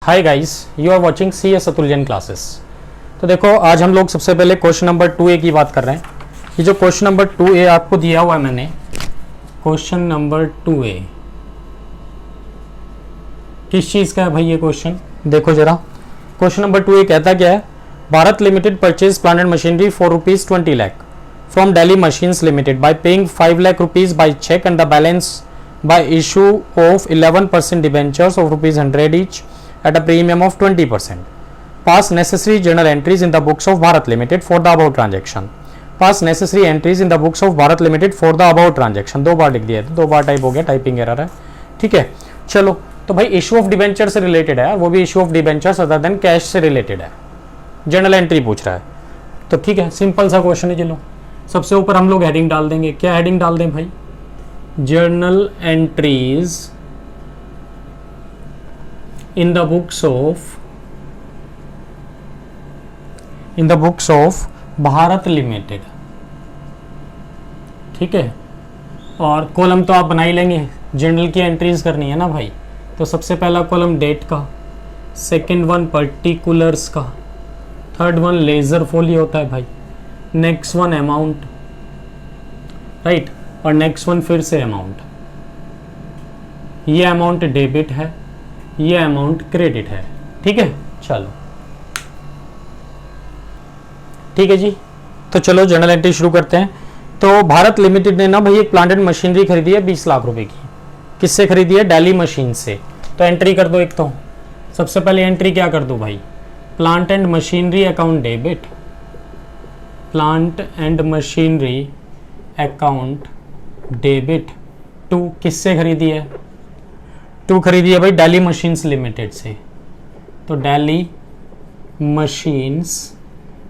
Hi guys, you are watching C S Atulyan classes. तो देखो, आज हम लोग सबसे पहले क्वेश्चन नंबर 2A की बात कर रहे हैं। ये जो क्वेश्चन नंबर 2A आपको दिया हुआ है मैंने, क्वेश्चन नंबर 2A किस चीज़ का है भाई? ये क्वेश्चन देखो जरा। क्वेश्चन नंबर 2A कहता क्या है? Bharat limited purchase plant and machinery for ₹20 lakh from daily machines limited by paying ₹5 lakh by cheque and the balance by issue of 11% debentures of ₹100 each at a premium of 20%. Pass necessary journal entries in the books of Bharat Limited for the above transaction. Pass necessary entries in the books of Bharat Limited for the above transaction. दो बार लिख दिया है, दो बार type हो गया, typing error है। ठीक है, चलो। तो भाई इशू ऑफ डिबेंचर से रिलेटेड है, वो भी issue of debentures other than cash से रिलेटेड है। जर्नल एंट्री पूछ रहा है, तो ठीक है, सिंपल सा क्वेश्चन है। चलो, सबसे ऊपर हम लोग हेडिंग डाल देंगे। क्या हेडिंग डाल दें भाई? Journal entries in the books of Bharat limited. ठीक है, और कॉलम तो आप बना ही लेंगे, जर्नल की एंट्रीज करनी है ना भाई। तो सबसे पहला कॉलम डेट का, सेकंड वन पर्टिकुलर्स का, थर्ड वन लेजर फोली होता है भाई, नेक्स्ट वन अमाउंट, राइट, और नेक्स्ट वन फिर से अमाउंट। ये अमाउंट डेबिट है, ये अमाउंट क्रेडिट है। ठीक है, चलो ठीक है जी। तो चलो जर्नल एंट्री शुरू करते हैं। तो भारत लिमिटेड ने ना भाई एक प्लांट एंड मशीनरी खरीदी है 20 लाख रुपए की। किससे खरीदी है? डेली मशीन से। तो एंट्री कर दो एक। तो सबसे पहले एंट्री क्या कर दो भाई? Plant and machinery account debit, plant and machinery account debit to किससे खरीदी है? टू खरीदी है भाई डेली मशीन्स लिमिटेड से। तो डेली मशीन्स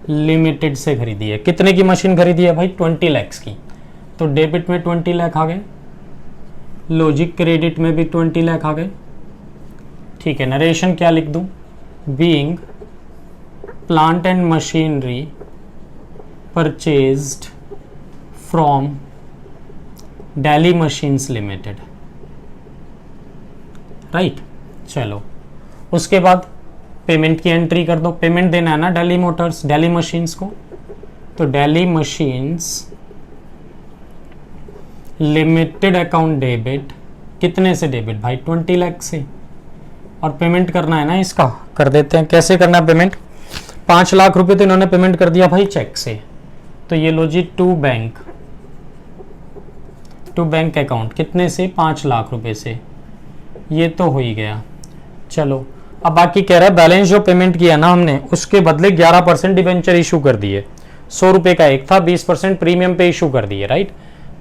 लिमिटेड से खरीदी है। कितने की मशीन खरीदी है भाई? 20 लाख की। तो डेबिट में 20 लाख आ गए, लॉजिक क्रेडिट में भी 20 लाख आ गए। ठीक है, नरेशन क्या लिख दूं? Being plant and machinery purchased from daily machines limited, right. चलो, उसके बाद पेमेंट की एंट्री कर दो। पेमेंट देना है ना डेली मोटर्स, डेली मशीन्स को। तो daily machines limited account debit, कितने से डेबिट भाई? 20 लाख से। और पेमेंट करना है ना इसका, कर देते हैं। कैसे करना है पेमेंट? 5 लाख रुपए तो इन्होंने पेमेंट कर दिया भाई चेक से। तो ये लो जी, टू बैंक अकाउंट, कितने से? 5 लाख रुपए से। ये तो हो ही गया। चलो, अब बाकी कह रहा है बैलेंस जो पेमेंट किया ना हमने, उसके बदले 11% डिबेंचर इशू कर दिए। 100 रुपए का एक था, 20% प्रीमियम पे इशू कर दिए, राइट।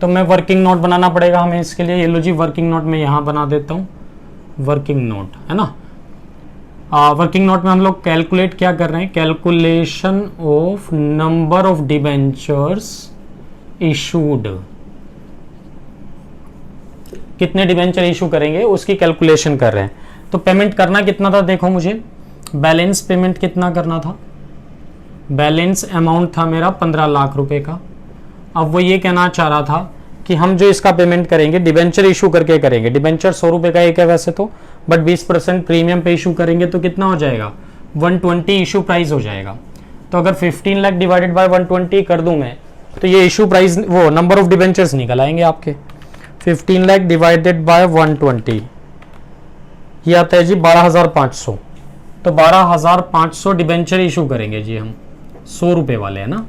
तो मैं वर्किंग नोट बनाना पड़ेगा हमें इसके लिए। ये लो जी, वर्किंग नोट में यहाँ बना देता हूँ, वर्किंग नोट है ना। वर्किंग नोट में हम लोग कैलकुलेट क्या कर रहे हैं? Calculation of number of debentures issued. कितने डिबेंचर इशू करेंगे उसकी कैलकुलेशन कर रहे हैं। तो पेमेंट करना कितना था देखो मुझे, बैलेंस पेमेंट कितना करना था? बैलेंस अमाउंट था मेरा 15 लाख रुपए का। अब वो ये कहना चाह रहा था कि हम जो इसका पेमेंट करेंगे डिबेंचर इशू करके करेंगे। डिबेंचर 100 रुपए का एक है वैसे तो, बट 20% प्रीमियम पे इशू करेंगे तो कितना हो जाएगा? 120 इशू प्राइस हो जाएगा। तो अगर 15 लाख डिवाइडेड बाय 120 कर दूं मैं, तो ये इशू प्राइस, वो नंबर ऑफ डिबेंचर्स निकल आएंगे आपके। 15 लाख डिवाइडेड बाय 120, ये आता है जी 12,500। तो 12,500 डिबेंचर इशू करेंगे जी हम, 100 रुपए वाले है ना।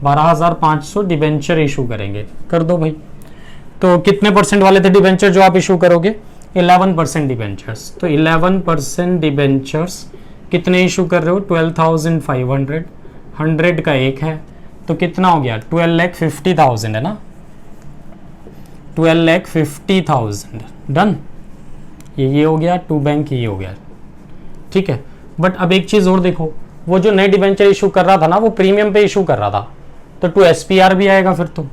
12,500 डिबेंचर इशू करेंगे, कर दो भाई। तो कितने परसेंट वाले थे डिबेंचर जो आप इशू करोगे? 11% डिबेंचर्स। तो 11% डिबेंचर्स कितने इशू कर रहे हो? 12,500। 100 का एक है, तो कितना हो गया? 12,50,000 है ना। 12,50,000 डन। ये हो गया टू बैंक, ये हो गया। ठीक है, बट अब एक चीज और देखो, वो जो नए डिबेंचर इशू कर रहा था ना, वो प्रीमियम पे इशू कर रहा था। तो टू SPR भी आएगा फिर। तो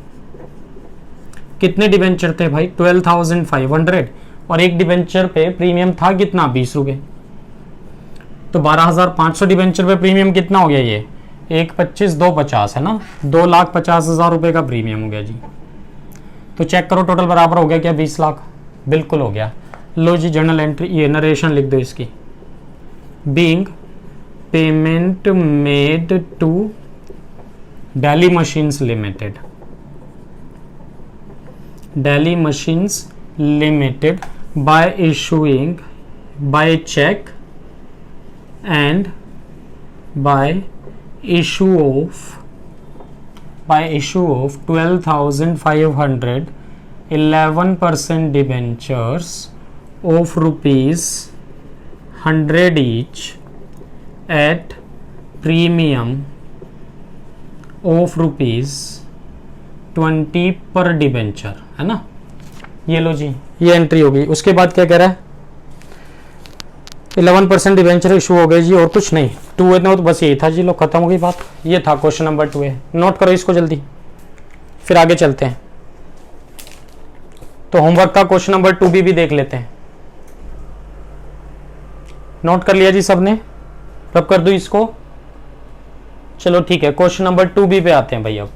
कितने डिबेंचर थे भाई? 12,500, और एक डिबेंचर पे प्रीमियम था कितना? 20 रुपए। तो 12,500 डिबेंचर पे प्रीमियम कितना हो गया? ये 1,25, 2,50 है ना। 2,50,000 रुपए का प्रीमियम हो गया जी। तो चेक करो टोटल बराबर हो गया क्या? 20 लाख। बिल्कुल हो गया। लो जी, जर्नल एंट्री, ये नरेशन लिख दो इसकी। being payment made to Delhi Machines Limited. Delhi Machines Limited by issuing by check and by issue of 12,500 11% debentures of rupees 100 each at premium of rupees 20 पर डिबेंचर, है ना। ये लो जी, ये एंट्री होगी। उसके बाद क्या कह रहा है, 11% डिबेंचर इशू हो गए जी, और कुछ नहीं। 2 है तो बस यही था जी, लो खत्म हो गई बात। ये था क्वेश्चन नंबर 2 है, नोट करो इसको जल्दी, फिर आगे चलते हैं। तो होमवर्क का क्वेश्चन नंबर 2B भी देख लेते हैं। नोट कर लिया जी सबने, रब कर दो इसको। चलो ठीक है, क्वेश्चन नंबर 2B पे आते हैं भाई। अब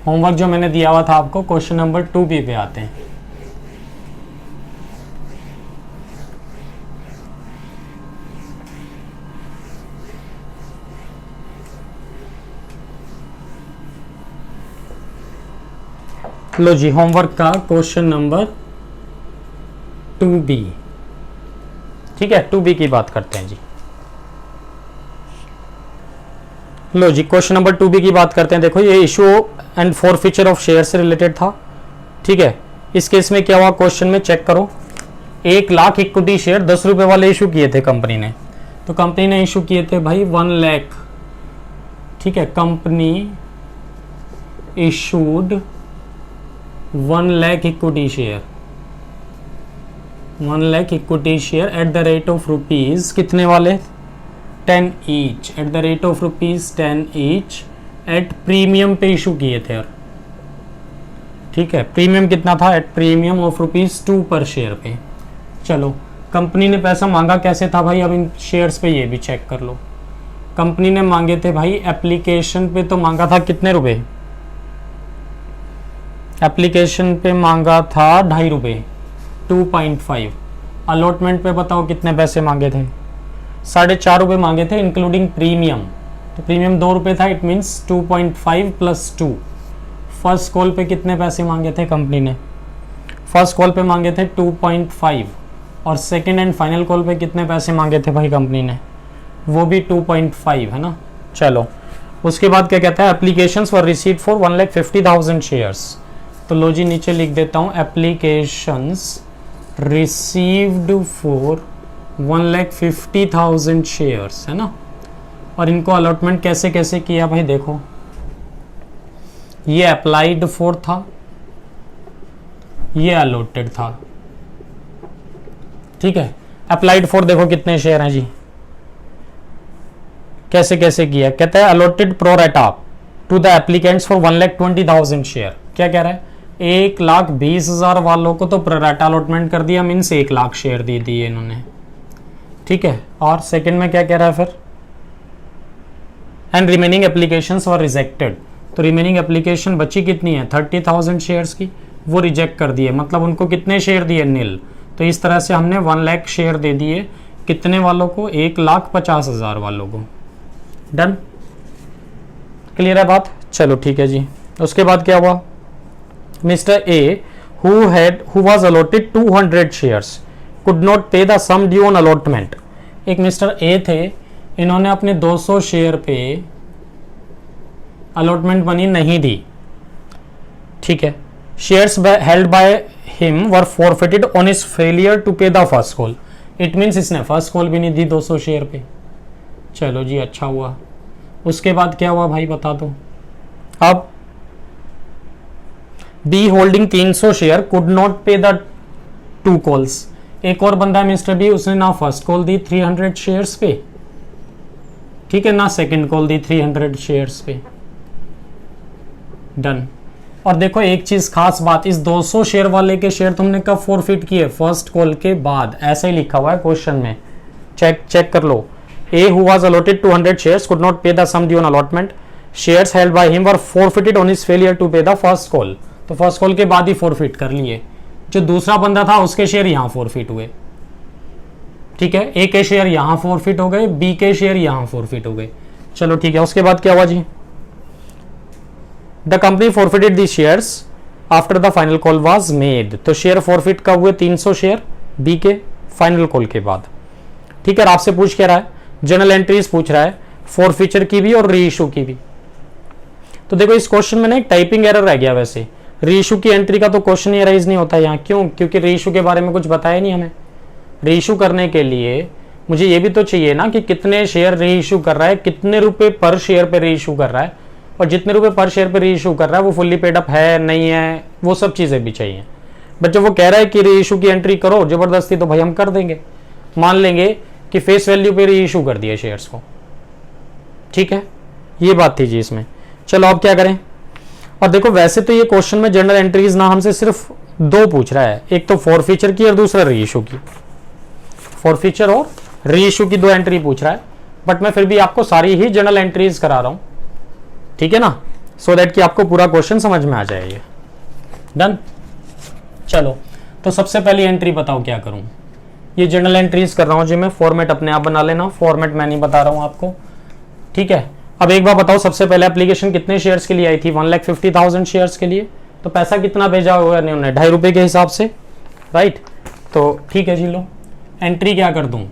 होमवर्क जो मैंने दिया हुआ था आपको, क्वेश्चन नंबर 2B पे आते हैं। लो जी, होमवर्क का क्वेश्चन नंबर 2B, ठीक है, 2B की बात करते हैं जी। लो जी, क्वेश्चन नंबर 2B की बात करते हैं। देखो, ये issue and forfeiture of share से रिलेटेड था, ठीक है। इस केस में क्या हुआ, क्वेश्चन में चेक करो। 1 लाख इक्विटी शेयर 10 रुपए वाले इशू किए थे कंपनी ने। तो कंपनी ने इशू किए थे भाई 1 लाख, ठीक है। Company issued 1 lakh equity share, 1 lakh equity share at the rate of rupees कितने वाले, 10 each, at the rate of rupees 10 each at premium पे इशू किए थे, ठीक है। प्रीमियम कितना था, एट प्रीमियम ऑफ रुपीज 2 पर शेयर पे। चलो, कंपनी ने पैसा मांगा कैसे था भाई, अब इन शेयर्स पे ये भी चेक कर लो। कंपनी ने मांगे थे भाई एप्लीकेशन पे, तो मांगा था कितने रुपए, एप्लीकेशन पे मांगा था 2.5 रुपये, 2.5। अलॉटमेंट पे बताओ कितने पैसे मांगे थे, 4.5 रुपये मांगे थे इंक्लूडिंग प्रीमियम। तो प्रीमियम 2 रुपये था, इट मीन्स 2.5 + 2। फर्स्ट कॉल पे कितने पैसे मांगे थे कंपनी ने, फर्स्ट कॉल पे मांगे थे 2.5, और सेकेंड एंड फाइनल कॉल पे कितने पैसे मांगे थे भाई कंपनी ने, वो भी 2.5, है ना। चलो, उसके बाद क्या कहता है, applications were received for 1,50,000 shares. तो लो जी, नीचे लिख देता हूँ, एप्लीकेशंस रिसीव्ड फॉर 1,50,000 शेयर्स, है ना। और इनको अलॉटमेंट कैसे कैसे किया भाई, देखो, ये अप्लाइड फॉर था, ये अलॉटेड था, ठीक है। अप्लाइड फॉर देखो कितने शेयर हैं जी, कैसे कैसे किया, कहता है allotted pro rata to the applicants for 1,20,000 share. क्या कह रहा है, 1,20,000 वालों को तो प्रोरेटा अलॉटमेंट कर दिया, मीन्स 1 लाख शेयर दे दिए इन्होंने, ठीक है। और सेकंड में क्या कह रहा है फिर, and remaining applications were rejected. तो रिमेनिंग एप्लीकेशन बची कितनी है, 30,000 शेयर्स की, वो रिजेक्ट कर दिए, मतलब उनको कितने शेयर दिए, नील। तो इस तरह से हमने 1 लाख शेयर दे दिए, कितने वालों को, 1,50,000 वालों को। डन, क्लियर है बात। चलो ठीक है जी। उसके बाद क्या हुआ, mister A who was allotted 200 shares could not pay the sum due on allotment। एक मिस्टर ए थे, इन्होंने अपने 200 शेयर पे अलॉटमेंट मनी नहीं दी, ठीक है। Shares held by him were forfeited on his failure to pay the first call. It means इसने फर्स्ट कॉल भी नहीं दी 200 शेयर पे। चलो जी, अच्छा हुआ। उसके बाद क्या हुआ भाई, बता दो। अब B holding 300 share could not pay the 2 calls. एक और बंदा है मिस्टर बी, उसने ना फर्स्ट कॉल दी 300 शेयर्स पे, ठीक है, ना सेकंड कॉल दी 300 शेयर्स पे। डन। और देखो एक चीज खास बात, इस 200 शेयर वाले के शेयर तुमने कब फॉरफिट किए, फर्स्ट कॉल के बाद, ऐसा ही लिखा हुआ है क्वेश्चन में, चेक कर लो। A who was allotted 200 shares could not pay the sum due on allotment, shares held by him were forfeited on his failure to pay the first call. तो फर्स्ट कॉल के बाद ही forfeit कर लिए। जो दूसरा बंदा था उसके शेयर यहां फॉरफिट हुए, ठीक है, ए के शेयर यहाँ फॉरफिट हो गए, बी के शेयर यहाँ फॉरफिट हो गए। चलो ठीक है, उसके बाद क्या हुआ जी, the company forfeited the shares after the final call was made. तो शेयर फॉरफिट कब हुए, 300 शेयर बी के फाइनल कॉल के बाद। ठीक है, आपसे पूछ क्या रहा है, जर्नल एंट्रीज पूछ रहा है, फॉरफिचर की भी और री इशू की भी। तो देखो इस क्वेश्चन में ना एक टाइपिंग एरर रह गया, वैसे री इशू की एंट्री का तो क्वेश्चन ही राइज नहीं होता यहाँ। क्यों? क्योंकि री इशू के बारे में कुछ बताया नहीं हमें। री इशू करने के लिए मुझे ये भी तो चाहिए ना कि कितने शेयर री इशू कर रहा है, कितने रुपए पर शेयर पे री इशू कर रहा है, और जितने रुपए पर शेयर पे री इशू कर रहा है वो फुल्ली पेड अप है नहीं है, वो सब चीजें भी चाहिए। बट जब वो कह रहा है कि री इशू की एंट्री करो जबरदस्ती, तो भाई हम कर देंगे, मान लेंगे कि फेस वैल्यू पे री इशू कर दिया शेयर्स को। ठीक है, ये बात थी जी इसमें। चलो अब क्या करें, और देखो वैसे तो ये क्वेश्चन में जर्नल एंट्रीज ना हमसे सिर्फ 2 पूछ रहा है, एक तो फॉरफिचर की और दूसरा री इशू की। फॉरफिचर और री इशू की 2 एंट्री पूछ रहा है, बट मैं फिर भी आपको सारी ही जर्नल एंट्रीज करा रहा हूं, ठीक है ना, सो दैट कि आपको पूरा क्वेश्चन समझ में आ जाए। ये डन। चलो तो सबसे पहली एंट्री बताओ क्या करूं, ये जर्नल एंट्रीज कर रहा हूं जी मैं, फॉर्मेट अपने आप बना लेना, फॉर्मेट मैं नहीं बता रहा हूं आपको। ठीक है, अब एक बार बताओ, सबसे पहले एप्लीकेशन कितने शेयर्स के लिए आई थी, 1,50,000 शेयर्स के लिए। तो पैसा कितना भेजा हुआ है उन्होंने, ₹2.5 के हिसाब से, राइट। तो ठीक है जी, लो एंट्री क्या कर दूं,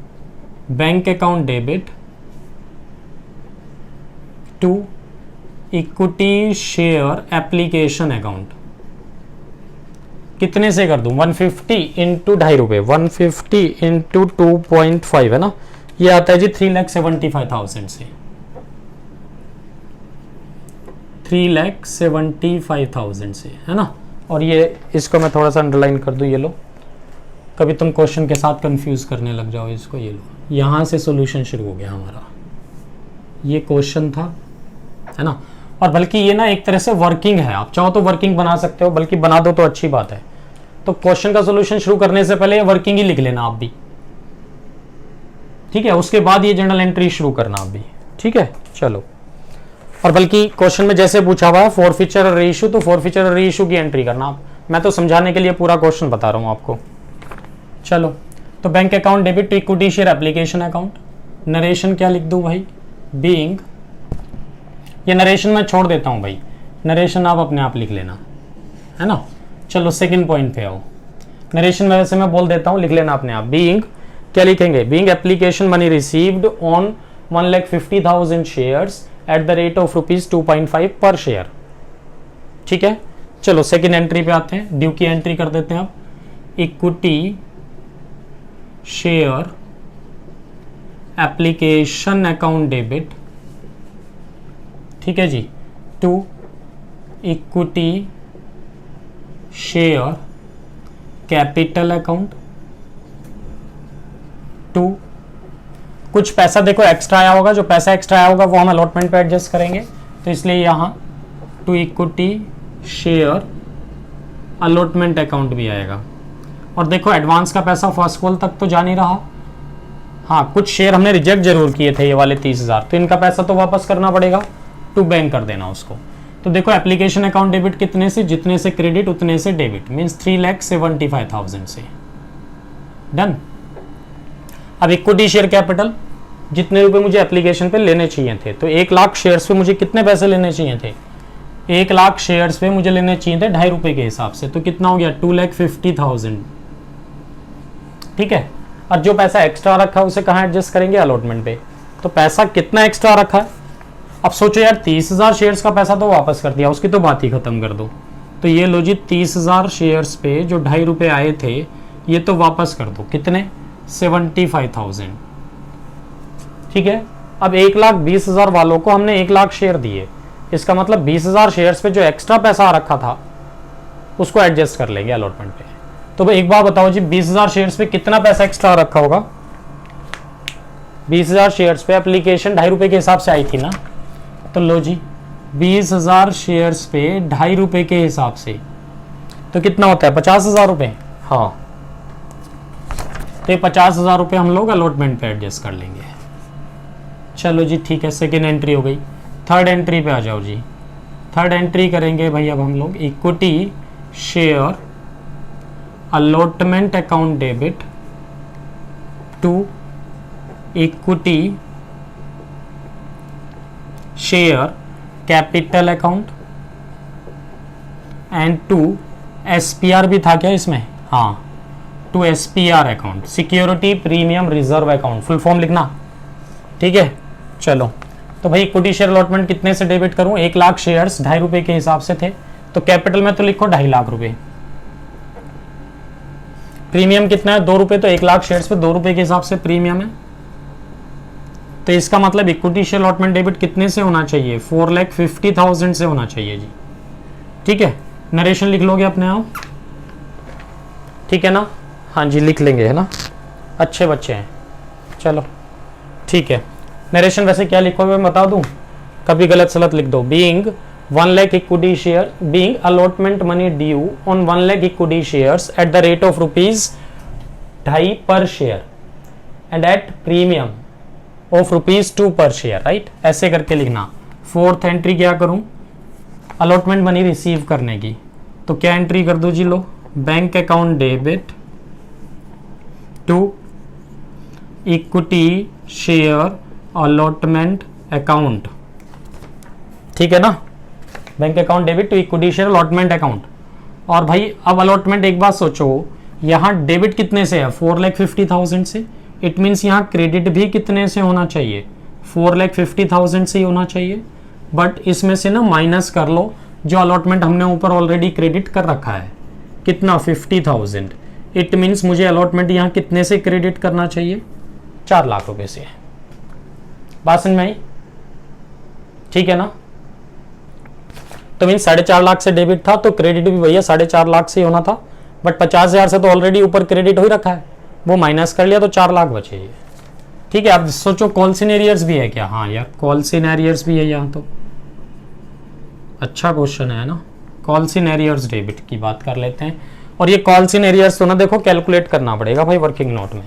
bank account debit to equity share application account, कितने से कर दूं, 150 इंटू ₹2.5, 150 इंटू 2.5 है ना, ये आता है जी 3,75,000 से, 3,75,000 से, है ना। और ये इसको मैं थोड़ा सा अंडरलाइन कर दूं, ये लो, कभी तुम क्वेश्चन के साथ कंफ्यूज करने लग जाओ इसको, ये लो, यहां से सॉल्यूशन शुरू हो गया हमारा, ये क्वेश्चन था, है ना। और बल्कि ये ना एक तरह से वर्किंग है, आप चाहो तो वर्किंग बना सकते हो, बल्कि बना दो तो अच्छी बात है। तो क्वेश्चन का सॉल्यूशन शुरू करने से पहले वर्किंग ही लिख लेना आप भी, ठीक है, उसके बाद ये जर्नल एंट्री शुरू करना आप भी, ठीक है। चलो, और बल्कि क्वेश्चन में जैसे पूछा हुआ है फॉरफिचर और री इशू, तो फॉरफिचर और री इशू की एंट्री करना आप, मैं तो समझाने के लिए पूरा क्वेश्चन बता रहा हूं आपको। चलो, तो bank account debit to equity share application account, narration क्या लिख दूं भाई, बीइंग, ये नरेशन मैं छोड़ देता हूं भाई, नरेशन आप अपने आप लिख लेना, है ना। चलो सेकंड पॉइंट पे आओ, नरेशन में वैसे मैं बोल देता हूं, लिख लेना अपने आप, बीइंग क्या लिखेंगे, being application money received on 1,50,000 shares at the rate of ₹2.5 पर शेयर। ठीक है, चलो सेकंड एंट्री पे आते हैं, ड्यू की एंट्री कर देते हैं आप, equity share application account debit, ठीक है जी, to equity share capital account to, कुछ पैसा देखो एक्स्ट्रा आया होगा, जो पैसा एक्स्ट्रा आया होगा वो हम अलॉटमेंट पे एडजस्ट करेंगे, तो इसलिए यहां to equity share allotment account भी आएगा। और देखो एडवांस का पैसा फर्स्ट कॉल तक तो जा नहीं रहा, हाँ कुछ शेयर हमने रिजेक्ट जरूर किए थे, ये वाले 30,000, तो इनका पैसा तो वापस करना पड़ेगा, टू बैंक कर देना उसको। तो देखो एप्लीकेशन अकाउंट डेबिट कितने से, जितने से क्रेडिट उतने से डेबिट, मीन्स 3,75,000 से, डन। अब इक्विटी शेयर कैपिटल, जितने रुपए मुझे एप्लीकेशन पे लेने चाहिए थे, तो 1,00,000 शेयर्स पे मुझे कितने पैसे लेने चाहिए थे, 1,00,000 शेयर्स पे मुझे लेने चाहिए थे ₹2.5 के हिसाब से, तो कितना हो गया 2,50,000, ठीक है। और जो पैसा एक्स्ट्रा रखा है उसे कहाँ एडजस्ट करेंगे, अलॉटमेंट पे। तो पैसा कितना एक्स्ट्रा रखा है, अब सोचो यार 30,000 शेयर्स का पैसा तो वापस कर दिया, उसकी तो बात ही खत्म कर दो। तो ये लो जी 30,000 शेयर्स पे जो ₹2.5 आए थे, ये तो वापस कर दो, कितने, 75,000, ठीक है। अब 1,20,000 वालों को हमने 1,00,000 शेयर दिए, इसका मतलब 20,000 शेयर्स पे जो एक्स्ट्रा पैसा आ रखा था उसको एडजस्ट कर लेंगे अलॉटमेंट पे। तो भाई एक बार बताओ जी 20,000 शेयर्स पे कितना पैसा एक्स्ट्रा रखा होगा, 20,000 शेयर्स पे एप्लीकेशन ₹2.5 के हिसाब से आई थी ना, तो लो जी 20,000 शेयर्स पे ₹2.5 के हिसाब से तो कितना होता है, 50,000 रुपए, हाँ। तो ये 50,000 रुपये हम लोग अलॉटमेंट पे एडजस्ट कर लेंगे। चलो जी ठीक है, सेकेंड एंट्री हो गई। थर्ड एंट्री पे आ जाओ जी, थर्ड एंट्री करेंगे भाई अब हम लोग, equity share allotment account debit to equity share capital account and to SPR भी था क्या इसमें, हाँ, to SPR account, security premium reserve account, full form लिखना, ठीक है। चलो तो भाई इक्विटी शेयर अलॉटमेंट कितने से डेबिट करूं, 1 लाख शेयर्स 2.5 रुपए के हिसाब से थे, तो कैपिटल में तो लिखो 2.5 लाख रुपए, प्रीमियम कितना है 2 रुपए, तो 1 लाख शेयर्स पे 2 रुपए के हिसाब से प्रीमियम है, तो इसका मतलब इक्विटी शेयर अलॉटमेंट डेबिट कितने से होना चाहिए, 4,50,000 से होना चाहिए जी, ठीक है। नरेशन लिख लोगे अपने आप, ठीक है ना, हाँ जी लिख लेंगे, है ना, अच्छे बच्चे हैं, चलो ठीक है। नरेशन वैसे क्या लिखोगे मैं बता दूं, कभी गलत सलत लिख दो, being 1 lakh equity share, being allotment money due on 1 lakh equity shares at the rate of ₹2.5 पर share and at premium of ₹2 पर शेयर, राइट, ऐसे करके लिखना। 4th एंट्री क्या करूं, अलॉटमेंट मनी रिसीव करने की, तो क्या एंट्री कर दो जी, लो, bank account debit to equity share allotment account, ठीक है ना, bank account debit to equity share allotment account. और भाई अब अलॉटमेंट एक बात सोचो, यहां डेबिट कितने से है, 4,50,000 से, इट मीन्स यहां क्रेडिट भी कितने से होना चाहिए, 4,50,000 से ही होना चाहिए, बट इसमें से ना माइनस कर लो जो अलॉटमेंट हमने ऊपर ऑलरेडी क्रेडिट कर रखा है, कितना 50,000, इट मीन्स मुझे अलॉटमेंट यहाँ कितने से क्रेडिट करना चाहिए, 4 लाख रुपए से, बात समझ में आई, ठीक है ना। तो मीन 4.5 लाख से डेबिट था, तो क्रेडिट भी भैया 4.5 लाख से ही होना था, बट 50,000 से तो ऑलरेडी ऊपर क्रेडिट हो ही रखा है, वो माइनस कर लिया तो 4 लाख बचे ये, ठीक है। अब सोचो कॉल सिनेरियर्स भी है क्या, हाँ यार कॉल सिनेरियर्स भी है यहाँ, तो अच्छा क्वेश्चन है ना, कॉल सिनेरियर्स डेबिट की बात कर लेते हैं। और ये कॉल सिनेरियर्स तो ना देखो कैलकुलेट करना पड़ेगा भाई वर्किंग नोट में,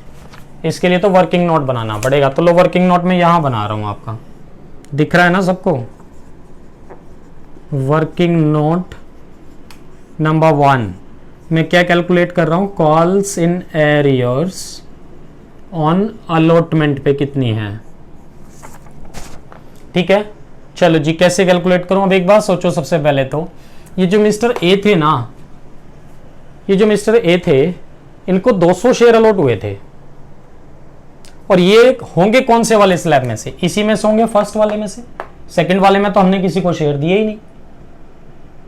इसके लिए तो वर्किंग नोट बनाना पड़ेगा, तो लो वर्किंग नोट में यहां बना रहा हूं, आपका दिख रहा है ना सबको, वर्किंग नोट नंबर 1 में क्या कैलकुलेट कर रहा हूं, calls in arrears on allotment पे कितनी है, ठीक है। चलो जी कैसे कैलकुलेट करूं, अब एक बात सोचो, सबसे पहले तो ये जो मिस्टर ए थे ना, ये जो मिस्टर ए थे, इनको 200 शेयर अलॉट हुए थे, और ये होंगे कौन से वाले स्लैब में से, इसी में से होंगे, फर्स्ट वाले में से, सेकंड वाले में तो हमने किसी को शेयर दिए ही नहीं,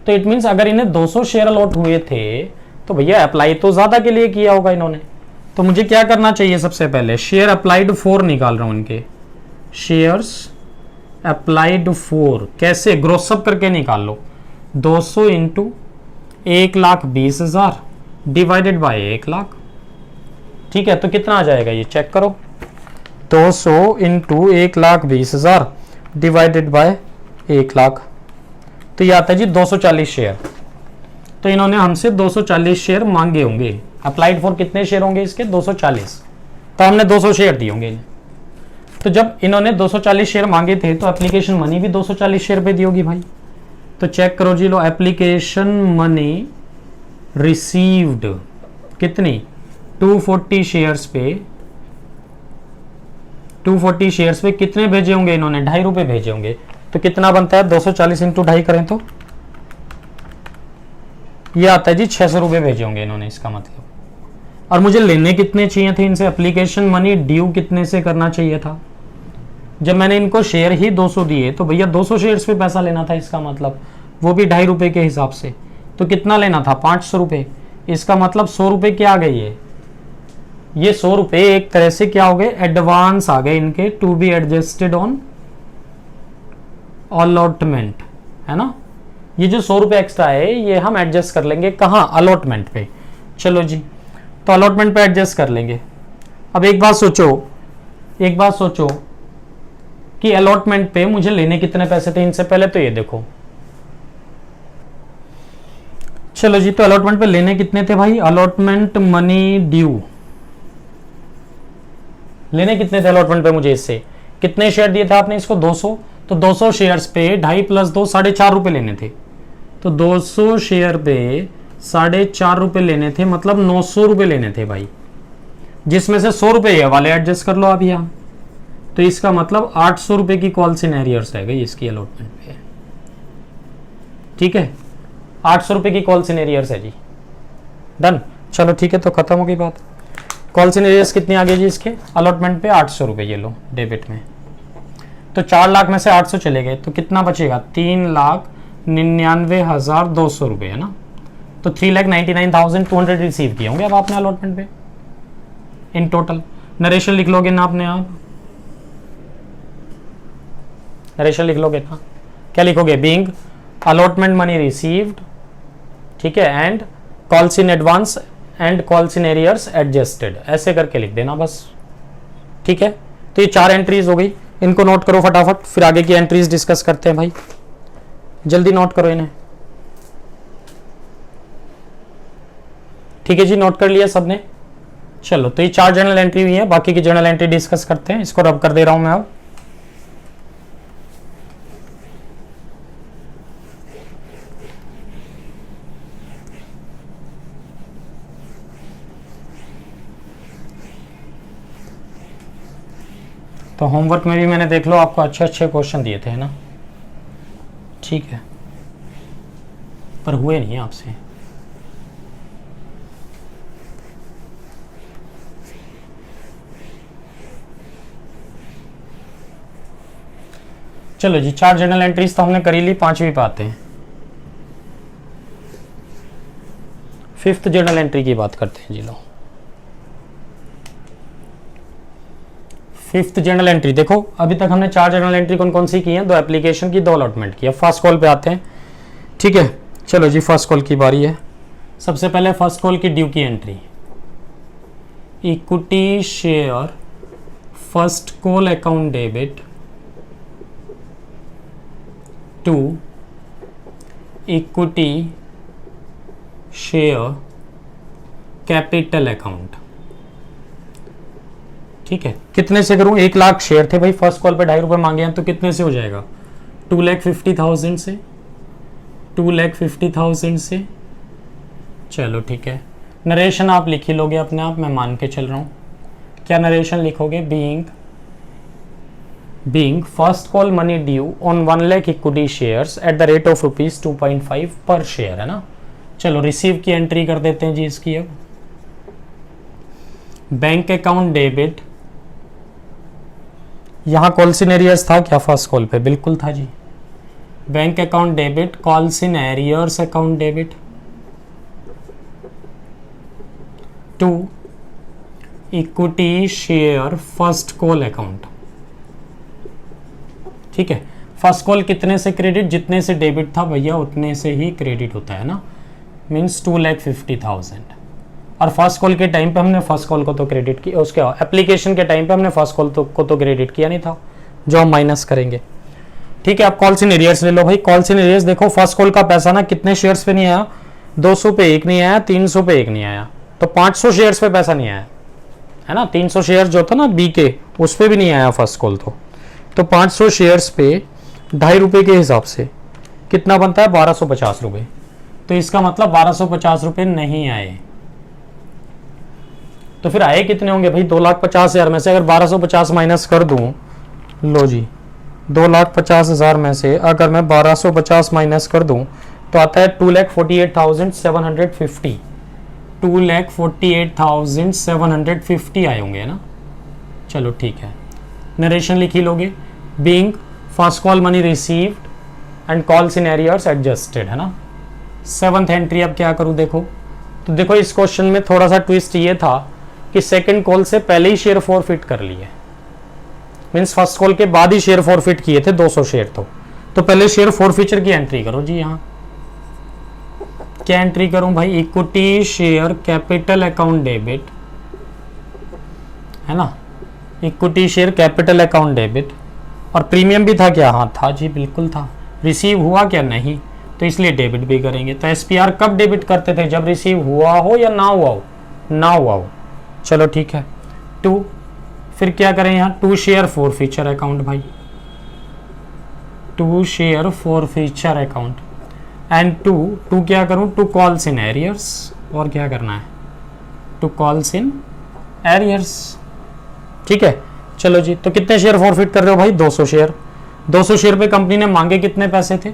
तो इट मींस अगर इन्हें 200 शेयर अलॉट हुए थे तो भैया अप्लाई तो ज्यादा के लिए किया होगा इन्होंने, तो मुझे क्या करना चाहिए, सबसे पहले शेयर अप्लाइड 4 निकाल रहा हूं इनके, शेयर्स अप्लाइड 4 कैसे, ग्रोस अप करके निकाल लो, 200 इंटू 1,20,000 डिवाइडेड बाय 1 लाख, ठीक है, तो कितना आ जाएगा ये चेक करो, 200 इंटू 1,20,000 डिवाइडेड बाय 1 लाख, तो ये आता है जी 240 शेयर, तो इन्होंने हमसे 240 शेयर मांगे होंगे, अप्लाइड फॉर कितने शेयर होंगे इसके, 240, तो हमने 200 शेयर दिए होंगे, तो जब इन्होंने 240 शेयर मांगे थे तो एप्लीकेशन मनी भी 240 शेयर पे दी होगी भाई, तो चेक करो जी, लो एप्लीकेशन मनी रिसीव्ड कितनी, 240 शेयर्स पे, 240 शेयर्स पे कितने भेजे होंगे इन्होंने, 2.5 रुपए भेजे होंगे, तो कितना बनता है 240 इंटू 2.5 करें तो ये आता है जी 600 रुपए भेजे होंगे इन्होंने, इसका मतलब। और मुझे लेने कितने चाहिए थे इनसे, एप्लीकेशन मनी ड्यू कितने से करना चाहिए था, जब मैंने इनको शेयर ही 200 दिए तो भैया 200 शेयर्स पे पैसा लेना था, इसका मतलब वो भी 2.5 रुपए के हिसाब से, तो कितना लेना था 500 रुपए, इसका मतलब 100 रुपए क्या आ गए, ये 100 रुपए एक तरह से क्या हो गए, एडवांस आ गए इनके, to be adjusted on allotment, है ना, ये जो 100 रुपए एक्स्ट्रा है ये हम एडजस्ट कर लेंगे कहाँ, अलॉटमेंट पे, चलो जी, तो अलॉटमेंट पे एडजस्ट कर लेंगे। अब एक बात सोचो कि अलॉटमेंट पे मुझे लेने कितने पैसे थे इनसे पहले, तो ये देखो, चलो जी, तो अलॉटमेंट पे लेने कितने थे भाई, अलॉटमेंट मनी ड्यू लेने कितने थे अलॉटमेंट पे, मुझे इससे कितने शेयर दिए थे आपने इसको 200, तो 200 शेयर्स पे 2.5 + 2 4.5 रुपए लेने थे, तो 200 शेयर पे 4.5 रुपए लेने थे, मतलब 900 रुपए लेने थे भाई, जिसमें से 100 रुपये ये वाले एडजस्ट कर लो आप यहाँ। तो इसका मतलब 800 रुपये की कॉल्स इन एरियर्स है गई इसकी अलॉटमेंट पे। ठीक है, 800 रुपये की कॉल्स इन एरियर्स है जी। डन, चलो ठीक है, तो खत्म हो गई बात। कॉल्स इन एरियर्स कितनी आ गई जी इसके अलॉटमेंट पे? 800 रुपये, ये लो डेबिट में। तो 4 लाख में से 800 चले गए तो कितना बचेगा? 3,99,200 रुपये, है ना। तो 3,99,200 रिसीव किए होंगे अब आपने अलॉटमेंट पे इन टोटल। नरेशन लिख लोगे ना आपने? आप नरेशन लिख लोगे ना? क्या लिखोगे? बीइंग अलॉटमेंट मनी रिसीव्ड, ठीक है, and calls in advance and calls in arrears adjusted, ऐसे करके लिख देना बस। ठीक है, तो ये 4 एंट्रीज हो गई, इनको नोट करो फटाफट, फिर आगे की एंट्रीज डिस्कस करते हैं भाई। जल्दी नोट करो इन्हें। ठीक है जी, नोट कर लिया सबने? चलो, तो ये 4 जर्नल एंट्री हुई है, बाकी की जर्नल एंट्री डिस्कस करते हैं। इसको रब कर दे रहा हूं मैं अब। तो होमवर्क में भी मैंने देख लो आपको अच्छे अच्छे क्वेश्चन दिए थे, है ना। ठीक है, पर हुए नहीं आपसे। चलो जी, 4 जर्नल एंट्रीज तो हमने करी ली, 5वीं पे आते हैं। 5th जर्नल एंट्री की बात करते हैं जी। लो 5th जर्नल एंट्री देखो, अभी तक हमने 4 जर्नल एंट्री कौन कौन सी की हैं? 2 एप्लीकेशन की, 2 अलॉटमेंट की। अब फर्स्ट कॉल पे आते हैं। ठीक है, चलो जी, फर्स्ट कॉल की बारी है। सबसे पहले फर्स्ट कॉल की ड्यू की entry, equity share first call account debit to equity share capital account. ठीक है, कितने से करूं? 1 लाख शेयर थे भाई, फर्स्ट कॉल पे 2.5 रुपये मांगे हैं, तो कितने से हो जाएगा? 2,50,000 से, 2,50,000 से। चलो ठीक है, नरेशन आप लिख ही लोगे अपने आप, मैं मान के चल रहा हूँ। क्या नरेशन लिखोगे? Being first call money due on 1 lakh equity shares at the rate of ₹2.5 पर शेयर, है ना। चलो रिसीव की एंट्री कर देते हैं जी इसकी। अब बैंक अकाउंट डेबिट, यहां कॉल्स इन एरियर्स था क्या फर्स्ट कॉल पे? बिल्कुल था जी। Bank account debit, calls in arrears account debit to equity share first call account. ठीक है, फर्स्ट कॉल कितने से क्रेडिट? जितने से डेबिट था भैया उतने से ही क्रेडिट होता है ना, मीन्स 2,50,000। और फर्स्ट कॉल के टाइम पे हमने फर्स्ट कॉल को तो क्रेडिट किया, उसके एप्लीकेशन के टाइम पे हमने फर्स्ट कॉल को तो क्रेडिट किया नहीं था, जो हम माइनस करेंगे। ठीक है, अब कॉल्स इन एरियर्स ले लो भाई। कॉल्स इन एरियर्स देखो, फर्स्ट कॉल का पैसा ना कितने शेयर्स पे नहीं आया? 200 पे एक नहीं आया, 300 पे एक नहीं आया, तो 500 शेयर्स पे पैसा नहीं आया, है ना। 300 शेयर्स जो था ना बी के, उस पर भी नहीं आया फर्स्ट कॉल। तो 500 शेयर्स पे 2.5 रुपये के हिसाब से कितना बनता है? 1250 रुपये। तो इसका मतलब 1250 रुपये नहीं आए। तो फिर आए कितने होंगे भाई? 2,50,000 में से अगर 1250 माइनस कर दूं, लो जी 2,50,000 में से अगर मैं 1250 माइनस कर दूं तो आता है 2,48,750। 2,48,750 आए होंगे, है ना। चलो ठीक है, नरेशन लिख ही लोगे। Being first call money received and calls in arrears adjusted, है ना। 7th एंट्री अब क्या करूं? देखो, तो देखो इस क्वेश्चन में थोड़ा सा ट्विस्ट ये था कि सेकंड कॉल से पहले ही शेयर फॉरफिट कर लिए, मीन्स फर्स्ट कॉल के बाद ही शेयर फॉरफिट किए थे 200 शेयर। तो पहले शेयर फॉरफिचर की एंट्री करो जी। यहाँ क्या एंट्री करूं भाई? Equity share capital account debit, है ना। Equity share capital account debit, और प्रीमियम भी था क्या? हाँ था जी, बिल्कुल था। रिसीव हुआ क्या? नहीं, तो इसलिए डेबिट भी करेंगे। तो एसपीआर कब डेबिट करते थे? जब रिसीव हुआ हो या ना हुआ हो? ना हुआ हो। चलो ठीक है, 2, फिर क्या करें यहाँ? 2 शेयर फॉरफिचर अकाउंट भाई, 2 शेयर फॉरफिचर अकाउंट एंड 2 क्या करूँ? 2 कॉल्स इन एरियर्स, और क्या करना है? 2 कॉल्स इन एरियर्स। ठीक है, चलो जी, तो कितने शेयर फॉरफिट कर रहे हो भाई? 200 शेयर। 200 शेयर पे कंपनी ने मांगे कितने पैसे थे?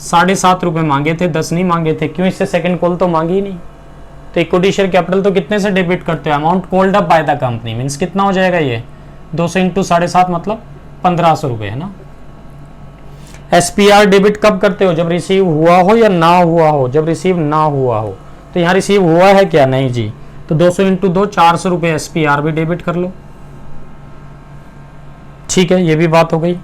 7.5 रुपए मांगे थे, 10 नहीं मांगे थे। क्यों? इससे सेकंड कॉल तो मांगी ही नहीं। तो इक्विटी शेयर कैपिटल तो कितने से डेबिट करते हो? Amount called up by the company means कितना हो जाएगा ये? 200 इंटू 7.5 मतलब 1500 रुपए, है ना। एसपीआर डेबिट कब करते हो? जब रिसीव हुआ हो या ना हुआ हो? जब रिसीव ना हुआ हो। तो यहाँ रिसीव हुआ है क्या? नहीं जी। तो 200 इंटू 2 400 रुपए एसपीआर भी डेबिट कर लो। ठीक है, ये भी बात हो गई।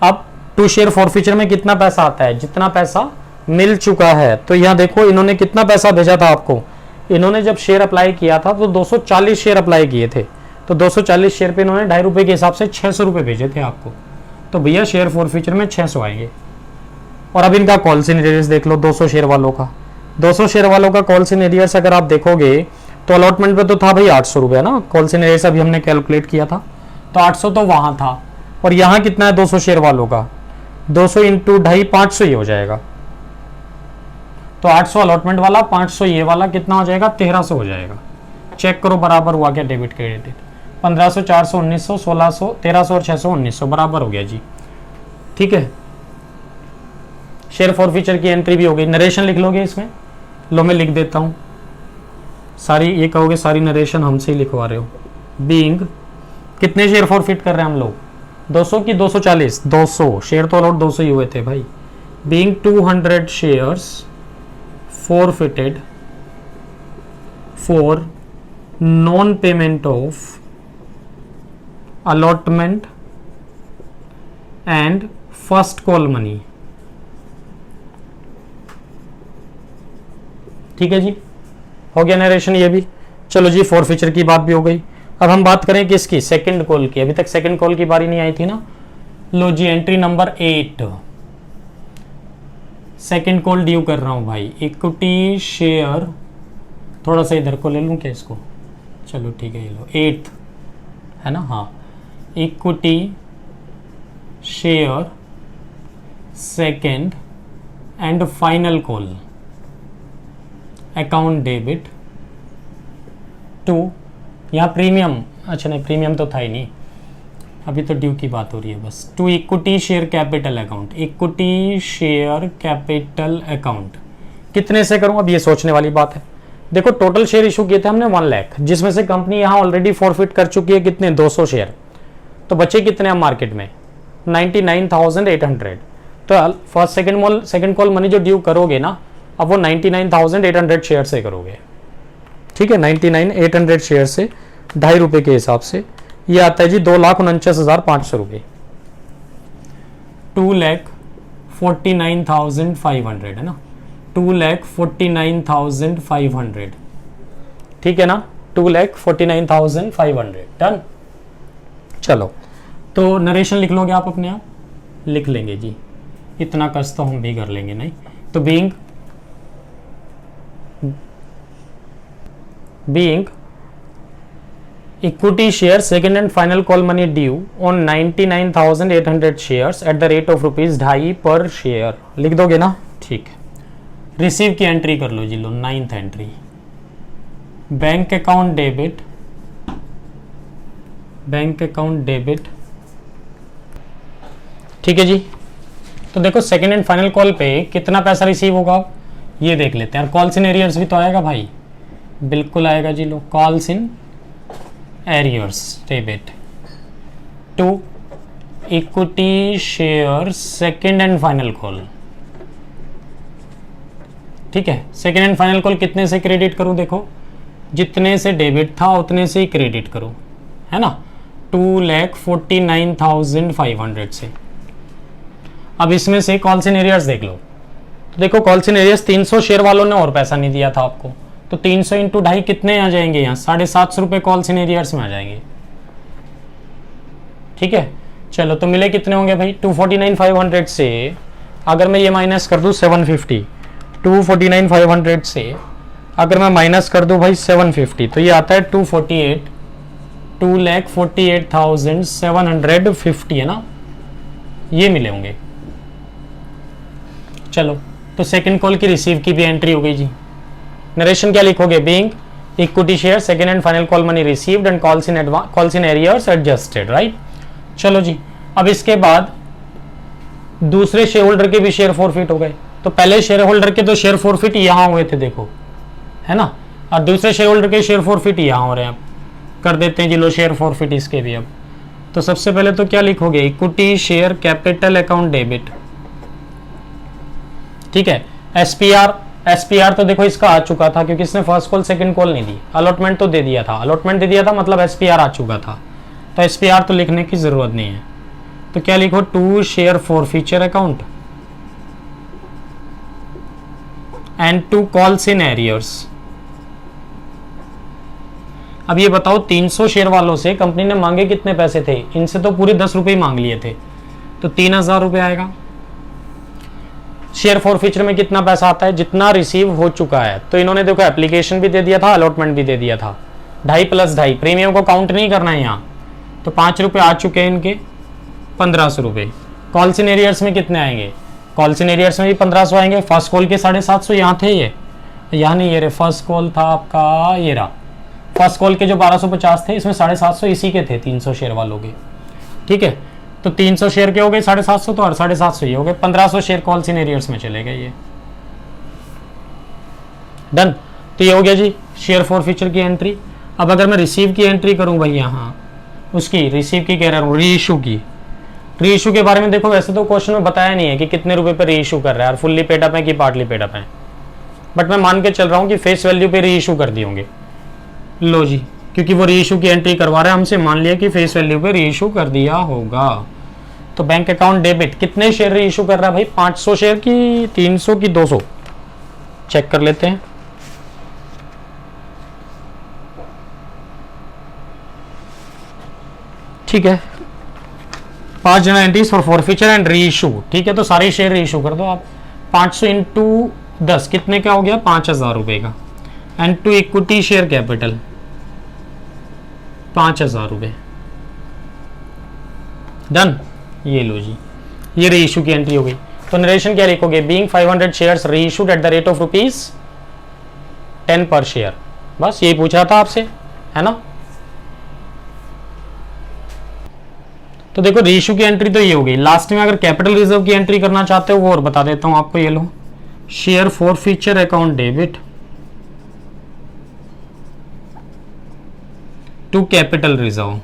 अब टू शेयर फॉरफीचर में कितना पैसा आता है? जितना पैसा मिल चुका है। तो यहाँ देखो इन्होंने कितना पैसा भेजा था आपको। इन्होंने जब शेयर अप्लाई किया था तो 240 शेयर अप्लाई किए थे। तो 240 शेयर पे इन्होंने 2.5 रुपए के हिसाब से 600 रुपए भेजे थे आपको। तो भैया शेयर फॉरफीचर में 600 आएंगे। और अब इनका कॉल सिनेरियर्स देख लो 200 शेयर वालों का। 200 शेयर वालों का कॉल सिनेरियर्स अगर आप देखोगे तो अलॉटमेंट पे तो था भाई 800 रुपए ना। कॉल सिनेरियर्स अभी हमने कैलकुलेट किया था तो 800 तो वहां था। और यहाँ कितना है 200 शेयर वालों का? 200 इंटू 2.5 500 ये हो जाएगा। तो 800 अलॉटमेंट वाला, 500 ये वाला, कितना हो जाएगा? 1300 हो जाएगा। चेक करो बराबर हुआ क्या डेबिट क्रेडिट? 1500 400 1900 1600 1300 और 600 1900 बराबर हो गया जी। ठीक है, शेयर फॉरफीचर की एंट्री भी हो गई। नरेशन लिख लोगे इसमें? लो मैं लिख देता हूं सारी। ये कहोगे सारी नरेशन हमसे ही लिखवा रहे हो। बीइंग कितने शेयर फॉरफिट कर रहे हैं हम लोग? 200 की 240? 200 शेयर तो अलॉट 200 ही हुए थे भाई। Being 200 shares forfeited for non-payment of allotment and first call money। ठीक है जी, हो गया नरेशन ये भी। चलो जी, फॉरफीचर की बात भी हो गई। अब हम बात करें किसकी? सेकंड कॉल की। अभी तक सेकंड कॉल की बारी नहीं आई थी ना। लो जी, entry number 8 second call due कर रहा हूं भाई। इक्विटी शेयर, थोड़ा सा इधर को ले लूं क्या इसको? चलो ठीक है, ये लो 8 है ना। हाँ, equity share second and final call account debit to, यहाँ प्रीमियम, अच्छा नहीं प्रीमियम तो था ही नहीं, अभी तो ड्यू की बात हो रही है बस। To equity share capital account. Equity share capital account कितने से करूं? अब ये सोचने वाली बात है। देखो टोटल शेयर इशू किए थे हमने 1 लाख, जिसमें से कंपनी यहां ऑलरेडी फॉरफिट कर चुकी है कितने? 200 शेयर। तो बचे कितने अब मार्केट में? 99,800। तो फर्स्ट सेकंड कॉल मनी जो ड्यू करोगे ना, अब वो 99,800 शेयर से करोगे। ठीक है, 99,800 शेयर से 2.5 रुपए के हिसाब से ये आता है जी 2,49,500 रुपये। 2,49,500 है ना। 2,49,500। ठीक है ना, 2,49,500 डन। चलो तो नरेशन लिख लोगे आप अपने आप? लिख लेंगे जी, इतना कष्ट तो हम भी कर लेंगे नहीं। तो being equity share second and final call money due on 99,800 shares at the rate of ₹2.5 per share लिख दोगे ना? ठीक है, रिसीव की एंट्री कर लो जी। लो 9th entry, bank account debit, bank account debit. ठीक है जी, तो देखो सेकेंड एंड फाइनल कॉल पे कितना पैसा रिसीव होगा ये देख लेते हैं। और कॉल्स इन एरियर्स भी तो आएगा भाई, बिल्कुल आएगा जी। लो calls in arrears debit to equity share second and final call. ठीक है, सेकेंड एंड फाइनल कॉल कितने से क्रेडिट करूं? देखो जितने से डेबिट था उतने से ही क्रेडिट करूं, है ना। 2,49,500 से। अब इसमें से कॉल्स इन एरियर्स देख लो। तो देखो कॉल्स इन एरियर्स 300 शेयर वालों ने और पैसा नहीं दिया था आपको, तो 300 इंटू 2.5 कितने आ जाएंगे? यहाँ 750 रुपए कॉल्स इन एरियर्स में आ जाएंगे। ठीक है, चलो तो मिले कितने होंगे भाई? 249,500 से अगर मैं ये माइनस कर दूं 750, 249,500 से अगर मैं माइनस कर दूं भाई 750, तो ये आता है 2,48,750 है ना, ये मिले होंगे। चलो तो सेकंड कॉल की रिसीव की भी एंट्री हो गई जी। नरेशन क्या लिखोगे? Being equity share, second and final call money received and calls in arrears adjusted, right. चलो जी, अब इसके बाद दूसरे शेयर होल्डर के भी शेयर फॉरफिट हो गए। तो पहले शेयर होल्डर के तो शेयर फॉरफिट यहां हुए थे, देखो, है ना, और दूसरे शेयर होल्डर के शेयर फॉरफिट यहां हो रहे हैं। कर देते हैं जी लो शेयर फॉरफिट इसके भी। अब तो सबसे पहले तो क्या लिखोगे, equity share capital account debit, ठीक है। एसपीआर तो देखो इसका आ चुका था क्योंकि इसने फर्स्ट कॉल सेकंड कॉल नहीं दी, अलॉटमेंट तो दे दिया था, अलॉटमेंट दे दिया था मतलब एसपीआर आ चुका था, तो एसपीआर तो लिखने की जरूरत नहीं है। तो क्या लिखो, to share forfeiture account and to calls in arrears. अब ये बताओ 300 शेयर वालों से कंपनी ने मांगे कितने पैसे थे, इनसे तो पूरे 10 रुपए मांग लिए थे, तो 3000 रुपए आएगा। शेयर फॉरफीचर में कितना पैसा आता है, जितना रिसीव हो चुका है। तो इन्होंने देखो एप्लीकेशन भी दे दिया था, अलॉटमेंट भी दे दिया था, 2.5 + 2.5, प्रीमियम को काउंट नहीं करना है यहाँ। तो 5 रुपए आ चुके हैं इनके, 1500 रुपए। कॉल्स इन एरियर्स में कितने आएंगे, कॉल्स इन एरियर्स में भी 1500 आएंगे। फर्स्ट कॉल के 750 यहाँ थे, ये यहाँ नहीं, ये फर्स्ट कॉल था आपका, ये रहा फर्स्ट कॉल के जो 1250 थे, इसमें 750 इसी के थे 300 शेयर वालों के, ठीक है। तो 300 शेयर के हो गए 750, तो और 750 ये हो गए 1500 शेयर कॉल्स इन एरियर्स में चले गए, ये डन। तो ये हो गया जी शेयर फॉरफीचर की एंट्री। अब अगर मैं रिसीव की एंट्री करूं भाई, यहाँ उसकी रिसीव की कह रहा हूँ, री इशू की। री इशू के बारे में देखो वैसे तो क्वेश्चन में बताया नहीं है कि कितने रुपए पे री इशू कर रहा है, और फुल्ली पेड अप है कि पार्टली पेड अप है, बट मैं मान के चल रहा हूँ कि फेस वैल्यू पे री इशू कर दिए होंगे। लो जी, क्योंकि वो री इशू की एंट्री करवा रहे हैं हमसे, मान लिया कि फेस वैल्यू पे री इशू कर दिया होगा। तो बैंक अकाउंट डेबिट, कितने शेयर री इशू कर रहा है भाई, 500 शेयर की, 300 की, 200, चेक कर लेते हैं। ठीक है, 5 general entries for forfeiture and re issue, ठीक है। तो सारे शेयर री इशू कर दो आप। 500 इंटू 10 कितने का हो गया, 5000 रुपए का। And to equity share capital 5000 रुपए, डन। ये लो जी, ये री इशू की एंट्री हो गई। तो नरेशन क्या लिखोगे, बीइंग 500 शेयर्स री issued at the rate of ₹10 पर शेयर, बस यही पूछा था आपसे, है ना। तो देखो री इशू की एंट्री तो ये हो गई। लास्ट में अगर कैपिटल रिजर्व की एंट्री करना चाहते हो वो और बता देता हूं आपको, ये लो, share forfeiture account debit to capital reserve.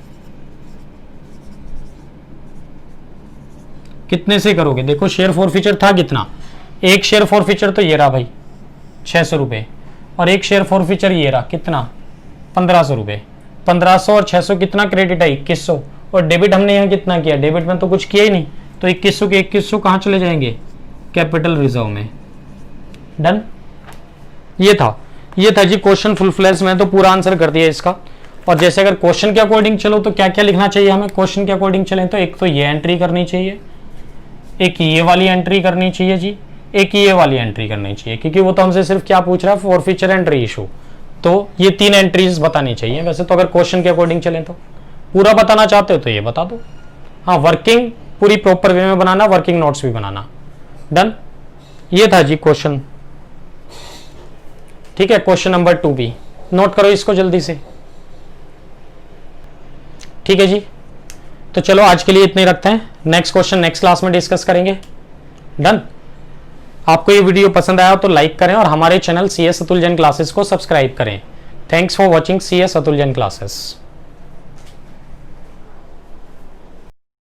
कितने से करोगे, देखो शेयर फॉरफीचर था कितना, एक शेयर फॉरफीचर तो ये रहा भाई 600 रुपए, और एक शेयर फॉरफीचर ये रहा कितना 1500 रुपए। 1500 और 600 कितना क्रेडिट है, 2100, और डेबिट हमने यहाँ कितना किया, डेबिट में तो कुछ किया ही नहीं, तो 2100 के 2100 कहाँ चले जाएंगे, कैपिटल रिजर्व में, डन। ये था जी क्वेश्चन फुल फ्लैश में, तो पूरा आंसर कर दिया इसका। और जैसे अगर क्वेश्चन के अकॉर्डिंग चलो तो क्या क्या लिखना चाहिए हमें, क्वेश्चन के अकॉर्डिंग चलें तो एक तो ये एंट्री करनी चाहिए, एक ये वाली एंट्री करनी चाहिए जी, एक ये वाली एंट्री करनी चाहिए, क्योंकि वो तो हमसे सिर्फ क्या पूछ रहा है, फॉरफीचर एंड री इशू। तो ये 3 एंट्रीज बतानी चाहिए। वैसे तो अगर क्वेश्चन के अकॉर्डिंग चलें तो पूरा बताना चाहते हो तो ये बता दो, हाँ वर्किंग पूरी प्रॉपर वे में बनाना, वर्किंग नोट्स भी बनाना, डन। ये था जी क्वेश्चन, ठीक है। क्वेश्चन नंबर 2 भी नोट करो इसको जल्दी से, ठीक है जी। तो चलो आज के लिए इतने ही रखते हैं, नेक्स्ट क्वेश्चन नेक्स्ट क्लास में डिस्कस करेंगे, डन। आपको ये वीडियो पसंद आया तो लाइक करें और हमारे channel CS Atul Jain classes को सब्सक्राइब करें। Thanks for watching CS Atul Jain classes.